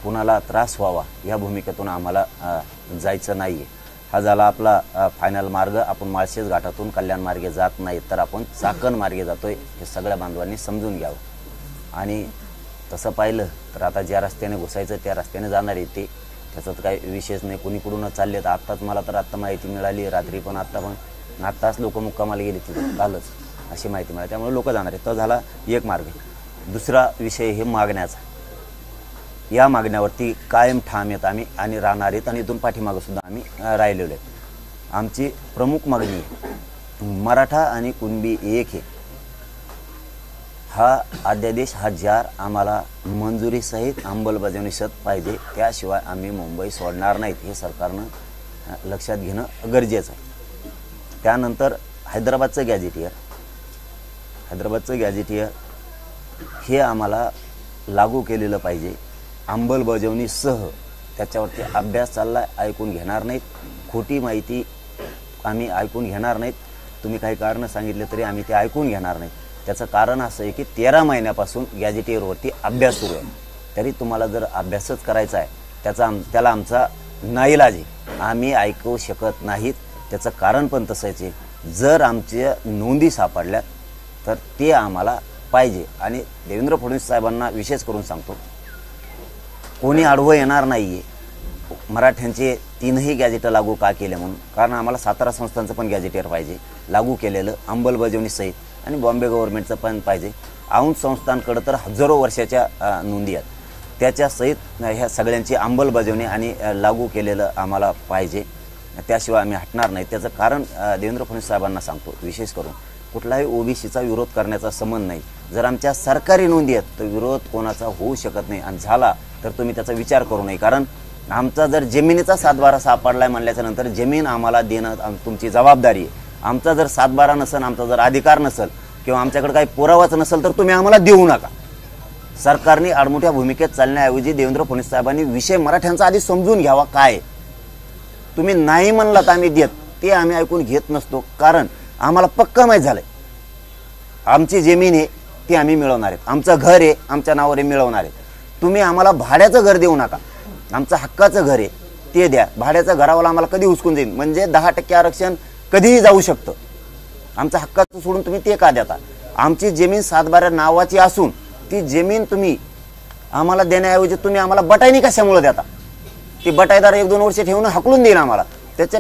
कुणाला त्रास व्हावा या भूमिकेतून आम्हाला जायचं नाही आहे। हा झाला आपला फायनल मार्ग। आपण माळशेज घाटातून कल्याण मार्गे जात नाही तर आपण चाकण मार्गे जातोय, हे सगळ्या बांधवांनी समजून घ्यावं। आणि तसं पाहिलं तर आता ज्या रस्त्याने घुसायचं त्या रस्त्याने जाणार आहे ते, त्याच्यात काही विशेष नाही। कुणीकडून चालले तर आत्ताच मला तर आत्ता माहिती मिळाली, रात्री पण आत्ताच लोक मुक्कामाला गेले तिथे, कालच अशी माहिती मिळाली, त्यामुळे लोक जाणार आहेत। तो झाला एक मार्ग। दुसरा विषय हे मागण्याचा। या मागण्यावरती कायम ठाम येत आम्ही आणि राहणार आहेत आणि इथून पाठीमागं सुद्धा आम्ही राहिलेलो आहेत। आमची प्रमुख मागणी आहे मराठा आणि कुणबी एक आहे, हा अध्यादेश हा जार आम्हाला मंजुरीसहित अंमलबजावणीसहित पाहिजे, त्याशिवाय आम्ही मुंबई सोडणार नाहीत, हे सरकारनं लक्षात घेणं गरजेचं आहे। त्यानंतर हैदराबादचं गॅझेटियर हे आम्हाला लागू केलेलं पाहिजे अंमलबजावणीसह। त्याच्यावरती अभ्यास चालला आहे, ऐकून घेणार नाहीत, खोटी माहिती आम्ही ऐकून घेणार नाहीत। तुम्ही काही कारणं सांगितले तरी आम्ही ते ऐकून घेणार नाही। त्याचं कारण असं आहे की 13 महिन्यापासून गॅझेटियरवरती अभ्यास सुरू आहे, तरी तुम्हाला जर अभ्यासच करायचा आहे त्याला आमचा नाईलाज आहे, आम्ही ऐकू शकत नाहीत। त्याचं कारण पण तसंच आहे, जर आमच्या नोंदी सापडल्या तर ते आम्हाला पाहिजे। आणि देवेंद्र फडणवीस साहेबांना विशेष करून सांगतो, कोणी आडवं येणार नाही आहे मराठ्यांचे 3ही गॅझेट लागू का केले म्हणून, कारण आम्हाला सातारा संस्थांचं पण गॅझेटियर पाहिजे लागू केलेलं अंमलबजावणीसहित, आणि बॉम्बे गव्हर्नमेंटचं पण पाहिजे। औंध संस्थांकडं तर हजारो वर्षाच्या नोंदी आहेत, त्याच्यासहित ह्या सगळ्यांची अंमलबजावणी आणि लागू केलेलं आम्हाला पाहिजे, त्याशिवाय आम्ही हटणार नाही। त्याचं कारण देवेंद्र फडणवीस साहेबांना सांगतो, विशेष करून कुठलाही ओबीसीचा विरोध करण्याचा संबंध नाही। जर आमच्या सरकारी नोंदी आहेत तर विरोध कोणाचा होऊ शकत नाही, आणि झाला तर तुम्ही त्याचा विचार करू नये, कारण आमचा जर जमिनीचा सातबारा सापडलाय म्हणल्याच्या नंतर जमीन आम्हाला देणं तुमची जबाबदारी आहे। आमचा जर सातबारा नसेल, आमचा जर अधिकार नसेल किंवा आमच्याकडे काही पुरावाच नसेल तर तुम्ही आम्हाला देऊ नका। सरकारने आडमुठ्या भूमिकेत चालण्याऐवजी देवेंद्र फडणवीस साहेबांनी विषय मराठ्यांचा आधी समजून घ्यावा। काय तुम्ही नाही म्हणलात आम्ही देत, ते आम्ही ऐकून घेत नसतो, कारण आम्हाला पक्का माहीत झालंय आमची जमीन आहे ती आम्ही मिळवणार आहेत, आमचं घर आहे आमच्या नावावर मिळवणार आहे। तुम्ही आम्हाला भाड्याचं घर देऊ नका, आमचं हक्काचं घर आहे ते द्या। भाड्याचं घरावाला आम्हाला कधी उचकून देईन, म्हणजे 10% आरक्षण कधीही जाऊ शकतं, आमचं हक्काचं सोडून तुम्ही ते का देता? आमची जमीन सातबाऱ्या नावाची असून ती जमीन तुम्ही आम्हाला देण्याऐवजी तुम्ही आम्हाला बटाईनी कशामुळे देता? ती बटाईदार 1-2 वर्ष ठेवून हाकलून देईन आम्हाला,